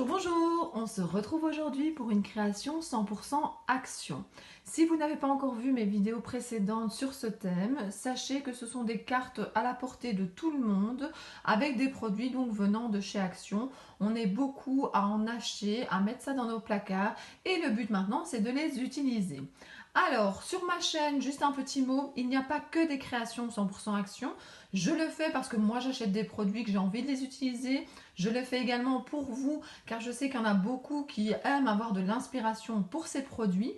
Bonjour, bonjour! On se retrouve aujourd'hui pour une création 100% action. Si vous n'avez pas encore vu mes vidéos précédentes sur ce thème, sachez que ce sont des cartes à la portée de tout le monde avec des produits donc venant de chez Action. On est beaucoup à en acheter, à mettre ça dans nos placards et le but maintenant c'est de les utiliser. Alors, sur ma chaîne, juste un petit mot, il n'y a pas que des créations 100% action. Je le fais parce que moi j'achète des produits que j'ai envie de les utiliser. Je le fais également pour vous car je sais qu'il y en a beaucoup qui aiment avoir de l'inspiration pour ces produits.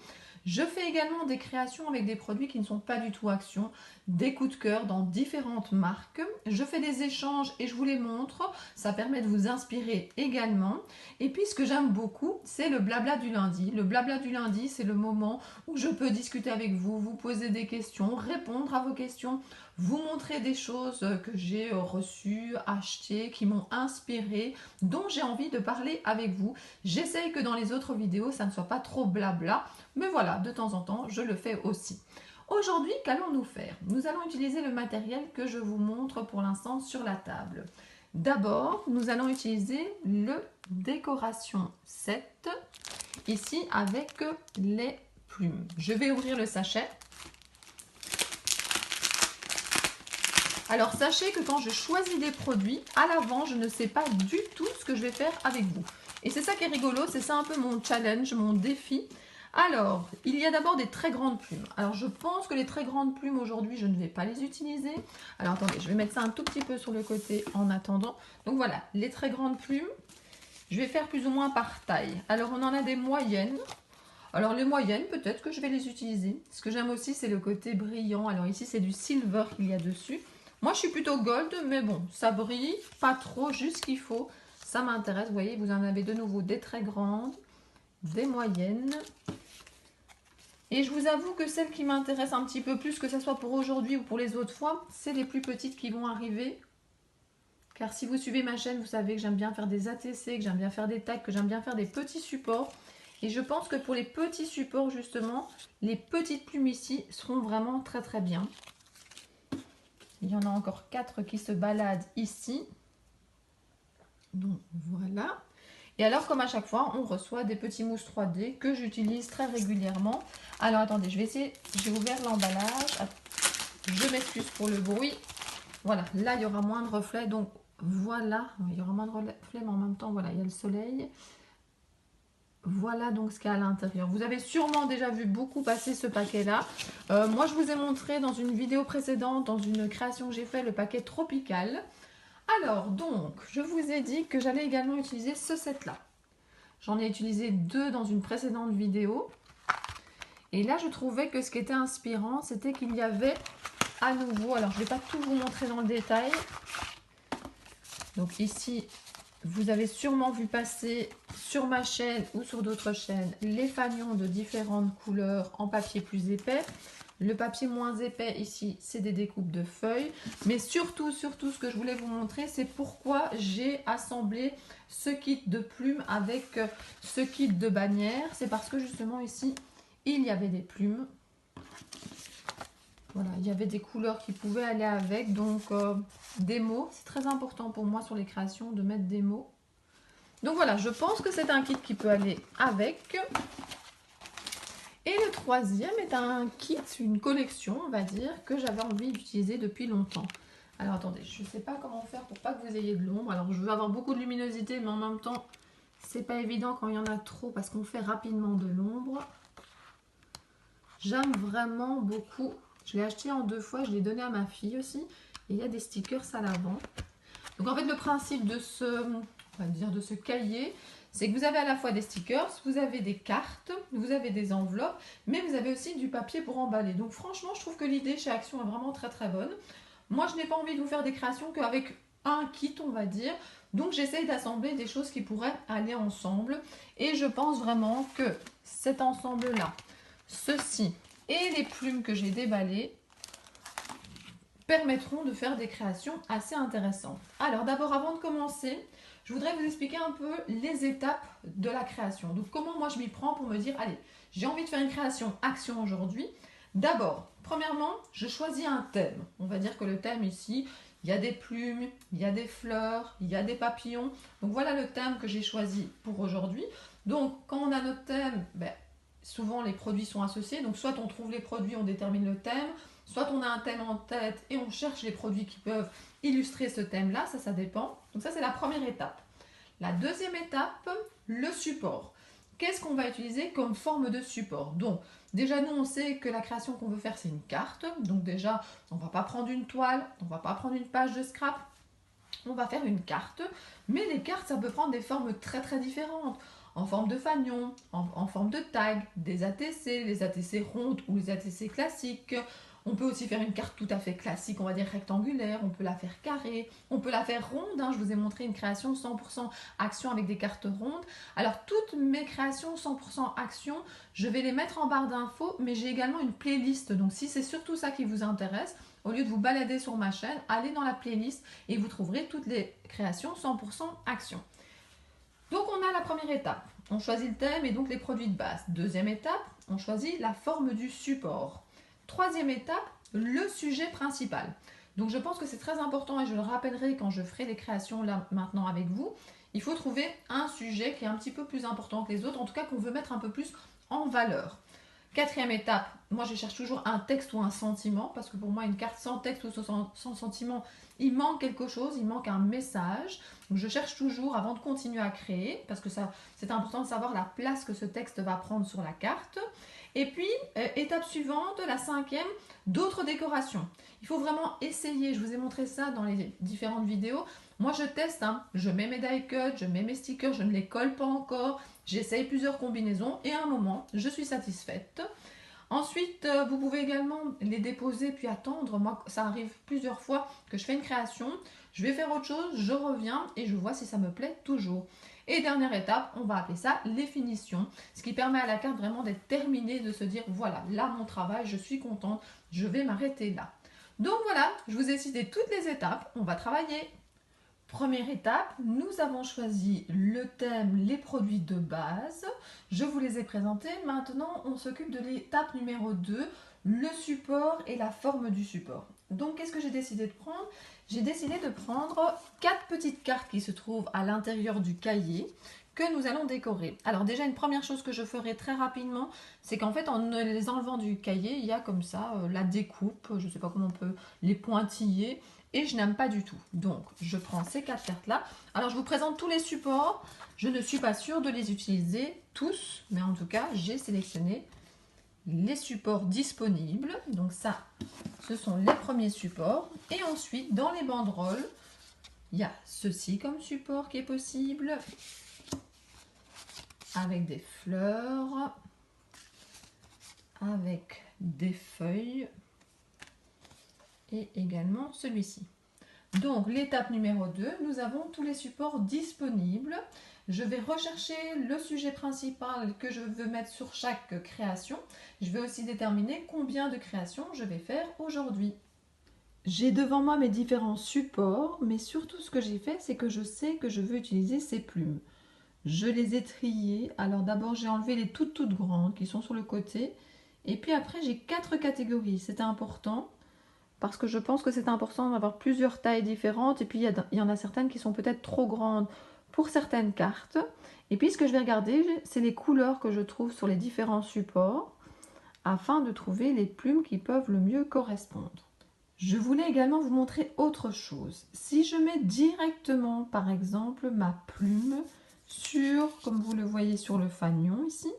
Je fais également des créations avec des produits qui ne sont pas du tout action, des coups de cœur dans différentes marques. Je fais des échanges et je vous les montre. Ça permet de vous inspirer également. Et puis ce que j'aime beaucoup, c'est le blabla du lundi. Le blabla du lundi, c'est le moment où je peux discuter avec vous, vous poser des questions, répondre à vos questions, vous montrer des choses que j'ai reçues, achetées, qui m'ont inspiré, dont j'ai envie de parler avec vous. J'essaye que dans les autres vidéos, ça ne soit pas trop blabla, mais voilà, de temps en temps, je le fais aussi. Aujourd'hui, qu'allons-nous faire? Nous allons utiliser le matériel que je vous montre pour l'instant sur la table. D'abord, nous allons utiliser le décoration set, ici avec les plumes. Je vais ouvrir le sachet. Alors sachez que quand je choisis des produits, à l'avant, je ne sais pas du tout ce que je vais faire avec vous. Et c'est ça qui est rigolo, c'est ça un peu mon challenge, mon défi. Alors, il y a d'abord des très grandes plumes. Alors je pense que les très grandes plumes aujourd'hui, je ne vais pas les utiliser. Alors attendez, je vais mettre ça un tout petit peu sur le côté en attendant. Donc voilà, les très grandes plumes, je vais faire plus ou moins par taille. Alors on en a des moyennes. Alors les moyennes, peut-être que je vais les utiliser. Ce que j'aime aussi, c'est le côté brillant. Alors ici, c'est du silver qu'il y a dessus. Moi, je suis plutôt gold, mais bon, ça brille, pas trop, juste ce qu'il faut. Ça m'intéresse. Vous voyez, vous en avez de nouveau des très grandes, des moyennes. Et je vous avoue que celles qui m'intéressent un petit peu plus, que ce soit pour aujourd'hui ou pour les autres fois, c'est les plus petites qui vont arriver. Car si vous suivez ma chaîne, vous savez que j'aime bien faire des ATC, que j'aime bien faire des tags, que j'aime bien faire des petits supports. Et je pense que pour les petits supports, justement, les petites plumes ici seront vraiment très très bien. Il y en a encore 4 qui se baladent ici. Donc voilà. Et alors, comme à chaque fois, on reçoit des petits mousses 3D que j'utilise très régulièrement. Alors attendez, je vais essayer. J'ai ouvert l'emballage. Je m'excuse pour le bruit. Voilà, là il y aura moins de reflets. Donc voilà, il y aura moins de reflets, mais en même temps, voilà, il y a le soleil. Voilà donc ce qu'il y a à l'intérieur. Vous avez sûrement déjà vu beaucoup passer ce paquet-là. Moi, je vous ai montré dans une vidéo précédente, dans une création que j'ai fait, le paquet tropical. Alors, donc, je vous ai dit que j'allais également utiliser ce set-là. J'en ai utilisé 2 dans une précédente vidéo. Et là, je trouvais que ce qui était inspirant, c'était qu'il y avait à nouveau... Alors, je ne vais pas tout vous montrer dans le détail. Donc ici... Vous avez sûrement vu passer sur ma chaîne ou sur d'autres chaînes les fanions de différentes couleurs en papier plus épais. Le papier moins épais ici, c'est des découpes de feuilles. Mais surtout, ce que je voulais vous montrer, c'est pourquoi j'ai assemblé ce kit de plumes avec ce kit de bannières. C'est parce que justement ici, il y avait des plumes. Voilà, il y avait des couleurs qui pouvaient aller avec, donc des mots. C'est très important pour moi sur les créations de mettre des mots. Donc voilà, je pense que c'est un kit qui peut aller avec. Et le troisième est un kit, une collection, on va dire, que j'avais envie d'utiliser depuis longtemps. Alors attendez, je ne sais pas comment faire pour pas que vous ayez de l'ombre. Alors je veux avoir beaucoup de luminosité, mais en même temps, c'est pas évident quand il y en a trop parce qu'on fait rapidement de l'ombre. J'aime vraiment beaucoup. Je l'ai acheté en 2 fois, je l'ai donné à ma fille aussi. Et il y a des stickers à l'avant. Donc en fait, le principe de ce cahier, c'est que vous avez à la fois des stickers, vous avez des cartes, vous avez des enveloppes, mais vous avez aussi du papier pour emballer. Donc franchement, je trouve que l'idée chez Action est vraiment très très bonne. Moi, je n'ai pas envie de vous faire des créations qu'avec un kit, on va dire. Donc j'essaye d'assembler des choses qui pourraient aller ensemble. Et je pense vraiment que cet ensemble-là, ceci et les plumes que j'ai déballées, permettront de faire des créations assez intéressantes. Alors d'abord, avant de commencer, je voudrais vous expliquer un peu les étapes de la création. Donc comment moi je m'y prends pour me dire, allez, j'ai envie de faire une création action aujourd'hui. D'abord, premièrement, je choisis un thème. On va dire que le thème ici, il y a des plumes, il y a des fleurs, il y a des papillons. Donc voilà le thème que j'ai choisi pour aujourd'hui. Donc quand on a notre thème, souvent les produits sont associés. Donc soit on trouve les produits, on détermine le thème, soit on a un thème en tête et on cherche les produits qui peuvent illustrer ce thème-là, ça dépend. Donc ça c'est la première étape. La deuxième étape, le support. Qu'est-ce qu'on va utiliser comme forme de support? Donc déjà nous on sait que la création qu'on veut faire c'est une carte. Donc déjà on ne va pas prendre une toile, on ne va pas prendre une page de scrap, on va faire une carte. Mais les cartes ça peut prendre des formes très très différentes. En forme de fanion, en forme de tag, des ATC, les ATC rondes ou les ATC classiques. On peut aussi faire une carte tout à fait classique, on va dire rectangulaire, on peut la faire carrée, on peut la faire ronde. Je vous ai montré une création 100% action avec des cartes rondes. Alors toutes mes créations 100% action, je vais les mettre en barre d'infos, mais j'ai également une playlist. Donc si c'est surtout ça qui vous intéresse, au lieu de vous balader sur ma chaîne, allez dans la playlist et vous trouverez toutes les créations 100% action. Donc on a la première étape, on choisit le thème et donc les produits de base. Deuxième étape, on choisit la forme du support. Troisième étape, le sujet principal. Donc je pense que c'est très important et je le rappellerai quand je ferai les créations là maintenant avec vous. Il faut trouver un sujet qui est un petit peu plus important que les autres, en tout cas qu'on veut mettre un peu plus en valeur. Quatrième étape, moi je cherche toujours un texte ou un sentiment, parce que pour moi une carte sans texte ou sans sentiment, il manque quelque chose, il manque un message. Donc je cherche toujours avant de continuer à créer, parce que c'est important de savoir la place que ce texte va prendre sur la carte. Et puis, étape suivante, la cinquième, d'autres décorations. Il faut vraiment essayer, je vous ai montré ça dans les différentes vidéos. Moi je teste, je mets mes die cuts, je mets mes stickers, je ne les colle pas encore. J'essaye plusieurs combinaisons et à un moment, je suis satisfaite. Ensuite, vous pouvez également les déposer puis attendre. Moi, ça arrive plusieurs fois que je fais une création, je vais faire autre chose, je reviens et je vois si ça me plaît toujours. Et dernière étape, on va appeler ça les finitions, ce qui permet à la carte vraiment d'être terminée, de se dire voilà, là mon travail, je suis contente, je vais m'arrêter là. Donc voilà, je vous ai cité toutes les étapes, on va travailler. Première étape, nous avons choisi le thème, les produits de base. Je vous les ai présentés. Maintenant, on s'occupe de l'étape numéro 2, le support et la forme du support. Donc, qu'est-ce que j'ai décidé de prendre? J'ai décidé de prendre 4 petites cartes qui se trouvent à l'intérieur du cahier que nous allons décorer. Alors déjà, une première chose que je ferai très rapidement, c'est qu'en fait, en les enlevant du cahier, il y a comme ça la découpe, je ne sais pas comment on peut les pointiller, et je n'aime pas du tout. Donc, je prends ces 4 cartes-là. Alors, je vous présente tous les supports. Je ne suis pas sûre de les utiliser tous, mais en tout cas, j'ai sélectionné les supports disponibles. Donc ça, ce sont les premiers supports. Et ensuite, dans les banderoles, il y a ceci comme support qui est possible, avec des fleurs, avec des feuilles, et également celui-ci. Donc l'étape numéro 2, nous avons tous les supports disponibles. Je vais rechercher le sujet principal que je veux mettre sur chaque création. Je vais aussi déterminer combien de créations je vais faire aujourd'hui. J'ai devant moi mes différents supports, mais surtout ce que j'ai fait, c'est que je sais que je veux utiliser ces plumes. Je les ai triées. Alors d'abord j'ai enlevé les toutes grandes qui sont sur le côté. Et puis après j'ai 4 catégories, c'est important. Parce que je pense que c'est important d'avoir plusieurs tailles différentes. Et puis, il y en a certaines qui sont peut-être trop grandes pour certaines cartes. Et puis, ce que je vais regarder, c'est les couleurs que je trouve sur les différents supports afin de trouver les plumes qui peuvent le mieux correspondre. Je voulais également vous montrer autre chose. Si je mets directement, par exemple, ma plume sur, comme vous le voyez sur le fanion ici,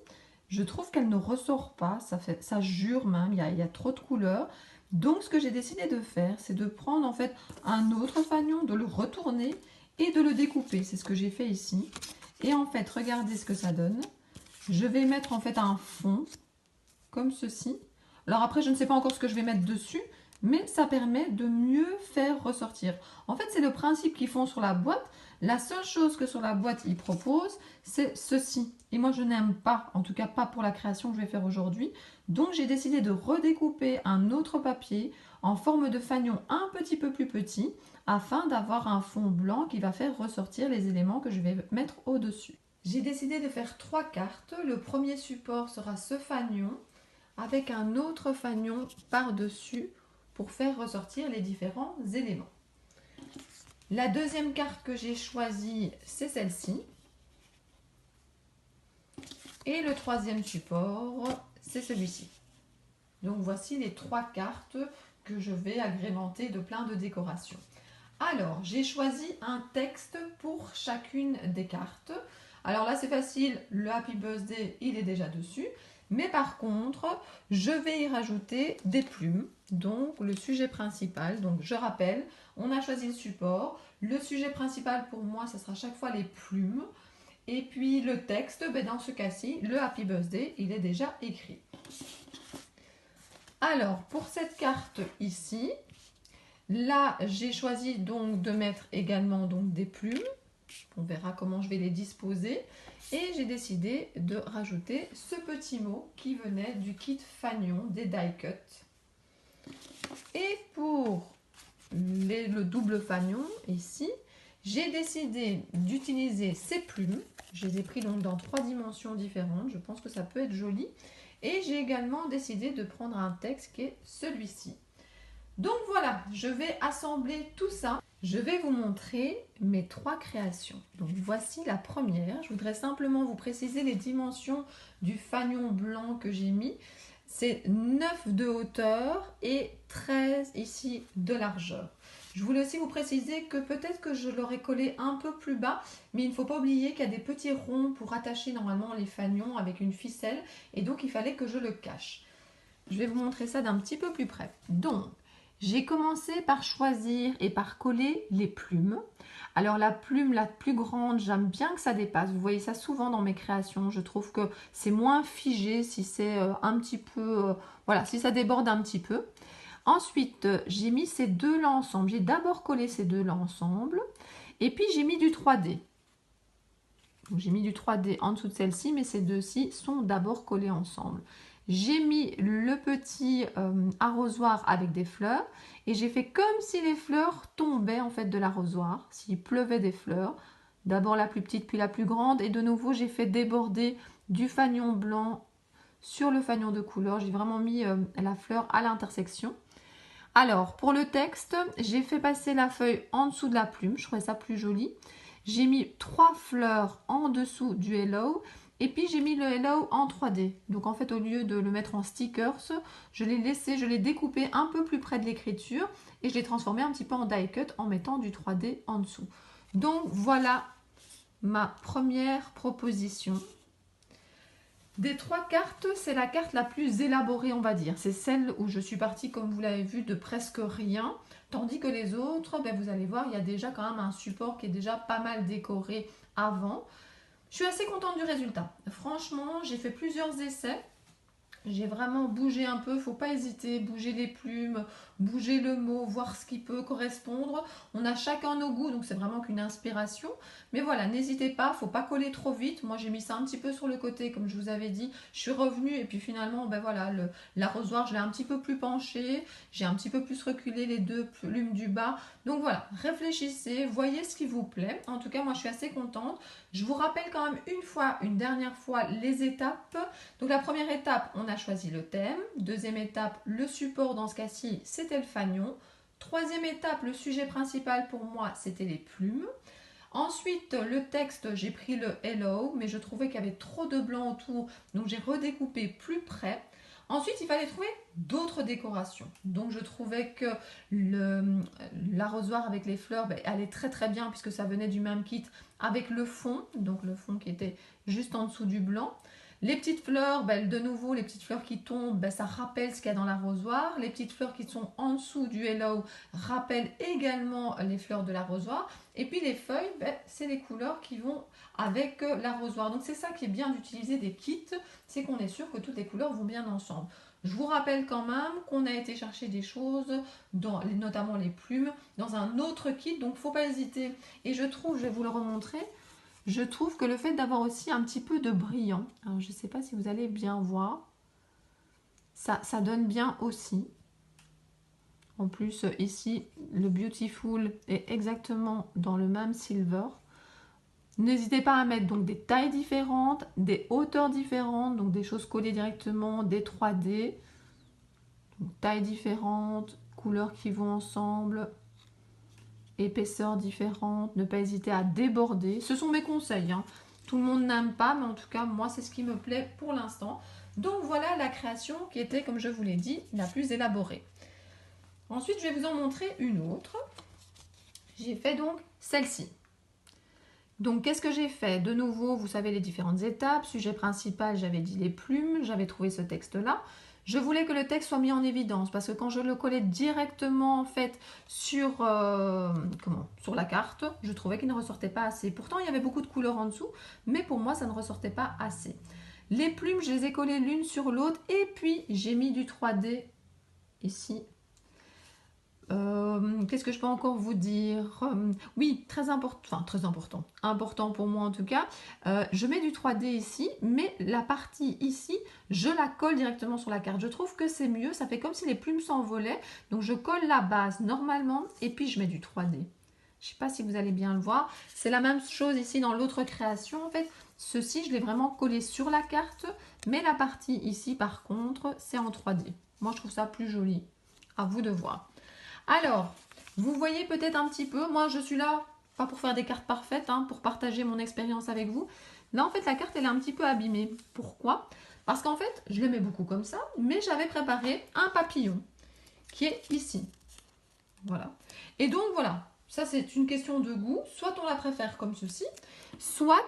je trouve qu'elle ne ressort pas. Ça jure même, il y a trop de couleurs. Donc, ce que j'ai décidé de faire, c'est de prendre en fait un autre fanion, de le retourner et de le découper. C'est ce que j'ai fait ici. Et en fait, regardez ce que ça donne. Je vais mettre en fait un fond, comme ceci. Alors après, je ne sais pas encore ce que je vais mettre dessus, mais ça permet de mieux faire ressortir. En fait, c'est le principe qu'ils font sur la boîte. La seule chose que sur la boîte, ils proposent, c'est ceci. Et moi, je n'aime pas, en tout cas pas pour la création que je vais faire aujourd'hui. Donc, j'ai décidé de redécouper un autre papier en forme de fanion un petit peu plus petit, afin d'avoir un fond blanc qui va faire ressortir les éléments que je vais mettre au-dessus. J'ai décidé de faire 3 cartes. Le premier support sera ce fanion, avec un autre fanion par-dessus pour faire ressortir les différents éléments. La deuxième carte que j'ai choisie, c'est celle-ci. Et le troisième support, c'est celui-ci. Donc voici les 3 cartes que je vais agrémenter de plein de décorations. Alors, j'ai choisi un texte pour chacune des cartes. Alors là, c'est facile, le Happy Birthday, il est déjà dessus. Mais par contre, je vais y rajouter des plumes. Donc, le sujet principal. Donc, je rappelle, on a choisi le support. Le sujet principal, pour moi, ce sera chaque fois les plumes. Et puis, le texte, ben, dans ce cas-ci, le Happy Birthday, il est déjà écrit. Alors, pour cette carte ici, là, j'ai choisi donc de mettre également donc des plumes. On verra comment je vais les disposer. Et j'ai décidé de rajouter ce petit mot qui venait du kit Fagnon des die cut. Et pour le double fanion ici, j'ai décidé d'utiliser ces plumes. Je les ai pris donc dans 3 dimensions différentes. Je pense que ça peut être joli. Et j'ai également décidé de prendre un texte qui est celui-ci. Donc voilà, je vais assembler tout ça. Je vais vous montrer mes 3 créations. Donc voici la première. Je voudrais simplement vous préciser les dimensions du fanion blanc que j'ai mis. C'est 9 de hauteur et 13 ici de largeur. Je voulais aussi vous préciser que peut-être que je l'aurais collé un peu plus bas, mais il ne faut pas oublier qu'il y a des petits ronds pour attacher normalement les fanions avec une ficelle, et donc il fallait que je le cache. Je vais vous montrer ça d'un petit peu plus près. Donc, j'ai commencé par choisir et par coller les plumes. Alors la plume la plus grande, j'aime bien que ça dépasse. Vous voyez ça souvent dans mes créations. Je trouve que c'est moins figé si c'est un petit peu... voilà, si ça déborde un petit peu. Ensuite, j'ai mis ces deux là ensemble. J'ai d'abord collé ces deux là ensemble. Et puis j'ai mis du 3D. J'ai mis du 3D en dessous de celle-ci, mais ces deux-ci sont d'abord collés ensemble. J'ai mis le petit arrosoir avec des fleurs et j'ai fait comme si les fleurs tombaient en fait de l'arrosoir, s'il pleuvait des fleurs. D'abord la plus petite puis la plus grande et de nouveau j'ai fait déborder du fanion blanc sur le fanion de couleur. J'ai vraiment mis la fleur à l'intersection. Alors pour le texte, j'ai fait passer la feuille en dessous de la plume, je trouvais ça plus joli. J'ai mis 3 fleurs en dessous du hello. Et puis j'ai mis le hello en 3D. Donc en fait au lieu de le mettre en stickers, je l'ai laissé, je l'ai découpé un peu plus près de l'écriture et je l'ai transformé un petit peu en die cut en mettant du 3D en dessous. Donc voilà ma première proposition. Des 3 cartes, c'est la carte la plus élaborée on va dire. C'est celle où je suis partie comme vous l'avez vu de presque rien. Tandis que les autres, ben, vous allez voir, il y a déjà quand même un support qui est déjà pas mal décoré avant. Je suis assez contente du résultat. Franchement, j'ai fait plusieurs essais. J'ai vraiment bougé un peu, faut pas hésiter, bouger les plumes, bouger le mot, voir ce qui peut correspondre. On a chacun nos goûts, donc c'est vraiment qu'une inspiration. Mais voilà, n'hésitez pas, faut pas coller trop vite. Moi j'ai mis ça un petit peu sur le côté, comme je vous avais dit. Je suis revenue et puis finalement, ben voilà, l'arrosoir, je l'ai un petit peu plus penché. J'ai un petit peu plus reculé les 2 plumes du bas. Donc voilà, réfléchissez, voyez ce qui vous plaît. En tout cas, moi je suis assez contente. Je vous rappelle quand même une dernière fois, les étapes. Donc la première étape, on a choisi le thème. Deuxième étape, le support, dans ce cas-ci, c'était le fanion. Troisième étape, le sujet principal pour moi, c'était les plumes. Ensuite, le texte, j'ai pris le hello, mais je trouvais qu'il y avait trop de blanc autour, donc j'ai redécoupé plus près. Ensuite, il fallait trouver d'autres décorations. Donc, je trouvais que l'arrosoir avec les fleurs ben, allait très très bien puisque ça venait du même kit avec le fond. Donc, le fond qui était juste en dessous du blanc. Les petites fleurs, ben, de nouveau, les petites fleurs qui tombent, ben, ça rappelle ce qu'il y a dans l'arrosoir. Les petites fleurs qui sont en dessous du hello rappellent également les fleurs de l'arrosoir. Et puis les feuilles, ben, c'est les couleurs qui vont avec l'arrosoir. Donc c'est ça qui est bien d'utiliser des kits, c'est qu'on est sûr que toutes les couleurs vont bien ensemble. Je vous rappelle quand même qu'on a été chercher des choses, notamment les plumes, dans un autre kit, donc faut pas hésiter. Et je trouve, je vais vous le remontrer, je trouve que le fait d'avoir aussi un petit peu de brillant, alors je ne sais pas si vous allez bien voir, ça donne bien aussi. En plus, ici, le Beautiful est exactement dans le même silver. N'hésitez pas à mettre donc des tailles différentes, des hauteurs différentes, donc des choses collées directement, des 3D. Donc, tailles différentes, couleurs qui vont ensemble. épaisseurs différentes, ne pas hésiter à déborder. Ce sont mes conseils, hein. Tout le monde n'aime pas, mais en tout cas, moi, c'est ce qui me plaît pour l'instant. Donc voilà la création qui était, comme je vous l'ai dit, la plus élaborée. Ensuite, je vais vous en montrer une autre. J'ai fait donc celle-ci. Donc, qu'est-ce que j'ai fait? De nouveau, vous savez les différentes étapes. Sujet principal, j'avais dit les plumes. J'avais trouvé ce texte-là. Je voulais que le texte soit mis en évidence parce que quand je le collais directement en fait sur la carte, je trouvais qu'il ne ressortait pas assez. Pourtant, il y avait beaucoup de couleurs en dessous, mais pour moi, ça ne ressortait pas assez. Les plumes, je les ai collées l'une sur l'autre et puis j'ai mis du 3D ici. Qu'est-ce que je peux encore vous dire? Oui, très important pour moi en tout cas. Je mets du 3D ici, mais la partie ici, je la colle directement sur la carte. Je trouve que c'est mieux, ça fait comme si les plumes s'envolaient. Donc je colle la base normalement et puis je mets du 3D. Je ne sais pas si vous allez bien le voir. C'est la même chose ici dans l'autre création en fait. Ceci, je l'ai vraiment collé sur la carte, mais la partie ici par contre, c'est en 3D. Moi, je trouve ça plus joli. À vous de voir. Alors, vous voyez peut-être un petit peu, moi je suis là, pas pour faire des cartes parfaites, hein, pour partager mon expérience avec vous. Là en fait la carte elle est un petit peu abîmée. Pourquoi? Parce qu'en fait je l'aimais beaucoup comme ça, mais j'avais préparé un papillon qui est ici. Voilà. Et donc voilà, ça c'est une question de goût. Soit on la préfère comme ceci, soit,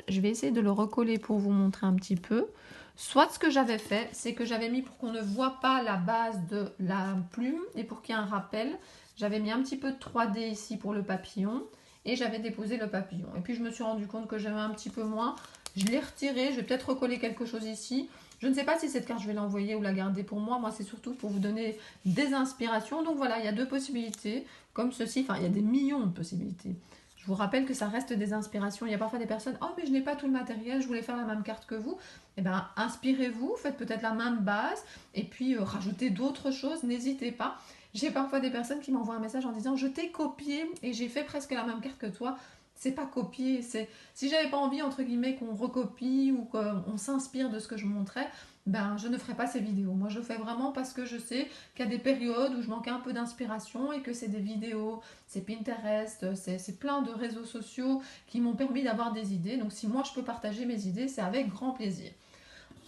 je vais essayer de le recoller pour vous montrer un petit peu. Soit ce que j'avais fait, c'est que j'avais mis pour qu'on ne voit pas la base de la plume et pour qu'il y ait un rappel, j'avais mis un petit peu de 3D ici pour le papillon et j'avais déposé le papillon. Et puis je me suis rendu compte que j'aimais un petit peu moins. Je l'ai retiré, je vais peut-être recoller quelque chose ici. Je ne sais pas si cette carte je vais l'envoyer ou la garder pour moi. Moi c'est surtout pour vous donner des inspirations. Donc voilà, il y a deux possibilités comme ceci. Enfin, il y a des millions de possibilités. Je vous rappelle que ça reste des inspirations. Il y a parfois des personnes, oh mais je n'ai pas tout le matériel, je voulais faire la même carte que vous. Eh bien, inspirez-vous, faites peut-être la même base et puis rajoutez d'autres choses, n'hésitez pas. J'ai parfois des personnes qui m'envoient un message en disant, je t'ai copié et j'ai fait presque la même carte que toi. C'est pas copier, c'est si j'avais pas envie entre guillemets qu'on recopie ou qu'on s'inspire de ce que je montrais, ben je ne ferai pas ces vidéos. Moi je fais vraiment parce que je sais qu'il y a des périodes où je manquais un peu d'inspiration et que c'est des vidéos, c'est Pinterest, c'est plein de réseaux sociaux qui m'ont permis d'avoir des idées. Donc si moi je peux partager mes idées, c'est avec grand plaisir.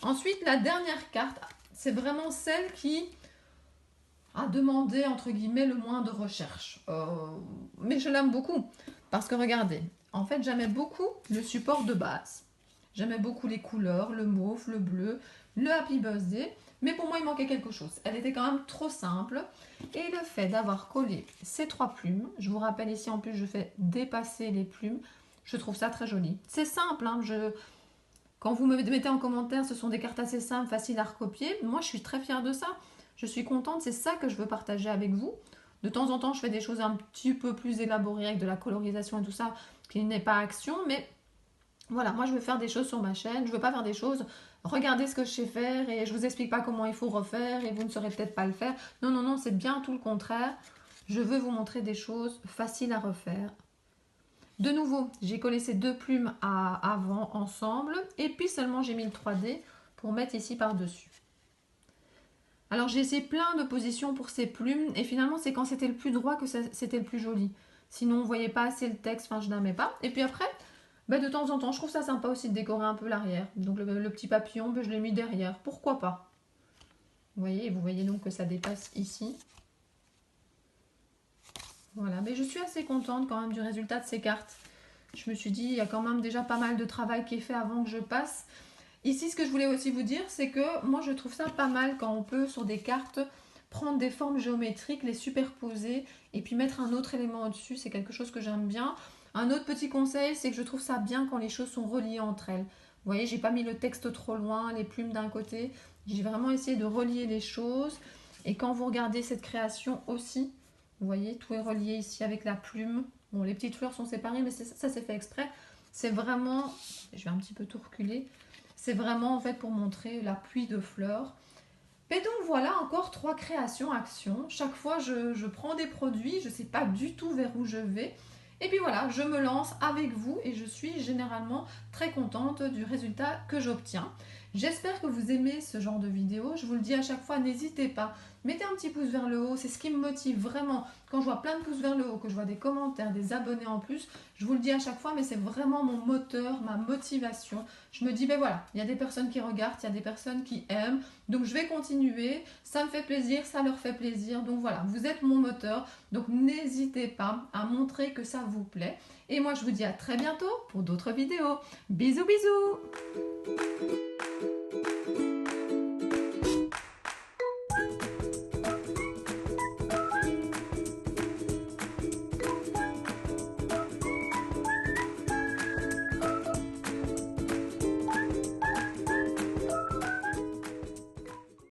Ensuite la dernière carte, c'est vraiment celle qui a demandé entre guillemets le moins de recherche. Mais je l'aime beaucoup. Parce que regardez, en fait j'aimais beaucoup le support de base. J'aimais beaucoup les couleurs, le mauve, le bleu, le Happy Birthday. Mais pour moi il manquait quelque chose. Elle était quand même trop simple. Et le fait d'avoir collé ces trois plumes, je vous rappelle ici en plus je fais dépasser les plumes, je trouve ça très joli. C'est simple, hein, quand vous me mettez en commentaire, ce sont des cartes assez simples, faciles à recopier. Moi je suis très fière de ça. Je suis contente, c'est ça que je veux partager avec vous. De temps en temps, je fais des choses un petit peu plus élaborées avec de la colorisation et tout ça, qui n'est pas action, mais voilà, moi je veux faire des choses sur ma chaîne, je ne veux pas faire des choses, regardez ce que je sais faire et je ne vous explique pas comment il faut refaire et vous ne saurez peut-être pas le faire. Non, non, non, c'est bien tout le contraire. Je veux vous montrer des choses faciles à refaire. De nouveau, j'ai collé ces deux plumes avant ensemble et puis seulement j'ai mis le 3D pour mettre ici par-dessus. Alors j'ai essayé plein de positions pour ces plumes et finalement c'est quand c'était le plus droit que c'était le plus joli. Sinon on ne voyait pas assez le texte, enfin je n'aimais pas. Et puis après, de temps en temps, je trouve ça sympa aussi de décorer un peu l'arrière. Donc le petit papillon, je l'ai mis derrière. Pourquoi pas? Vous voyez donc que ça dépasse ici. Voilà, mais je suis assez contente quand même du résultat de ces cartes. Je me suis dit, il y a quand même déjà pas mal de travail qui est fait avant que je passe. Ici, ce que je voulais aussi vous dire, c'est que moi, je trouve ça pas mal quand on peut, sur des cartes, prendre des formes géométriques, les superposer et puis mettre un autre élément au-dessus. C'est quelque chose que j'aime bien. Un autre petit conseil, c'est que je trouve ça bien quand les choses sont reliées entre elles. Vous voyez, j'ai pas mis le texte trop loin, les plumes d'un côté. J'ai vraiment essayé de relier les choses. Et quand vous regardez cette création aussi, vous voyez, tout est relié ici avec la plume. Bon, les petites fleurs sont séparées, mais ça c'est fait exprès. C'est vraiment, je vais un petit peu tout reculer. C'est vraiment en fait pour montrer la pluie de fleurs. Et donc voilà encore 3 créations actions. Chaque fois je prends des produits, je ne sais pas du tout vers où je vais. Et puis voilà, je me lance avec vous et je suis généralement très contente du résultat que j'obtiens. J'espère que vous aimez ce genre de vidéo. Je vous le dis à chaque fois, n'hésitez pas. Mettez un petit pouce vers le haut, c'est ce qui me motive vraiment. Quand je vois plein de pouces vers le haut, que je vois des commentaires, des abonnés en plus, je vous le dis à chaque fois, mais c'est vraiment mon moteur, ma motivation. Je me dis, ben voilà, il y a des personnes qui regardent, il y a des personnes qui aiment, donc je vais continuer. Ça me fait plaisir, ça leur fait plaisir. Donc voilà, vous êtes mon moteur, donc n'hésitez pas à montrer que ça vous plaît. Et moi, je vous dis à très bientôt pour d'autres vidéos. Bisous, bisous!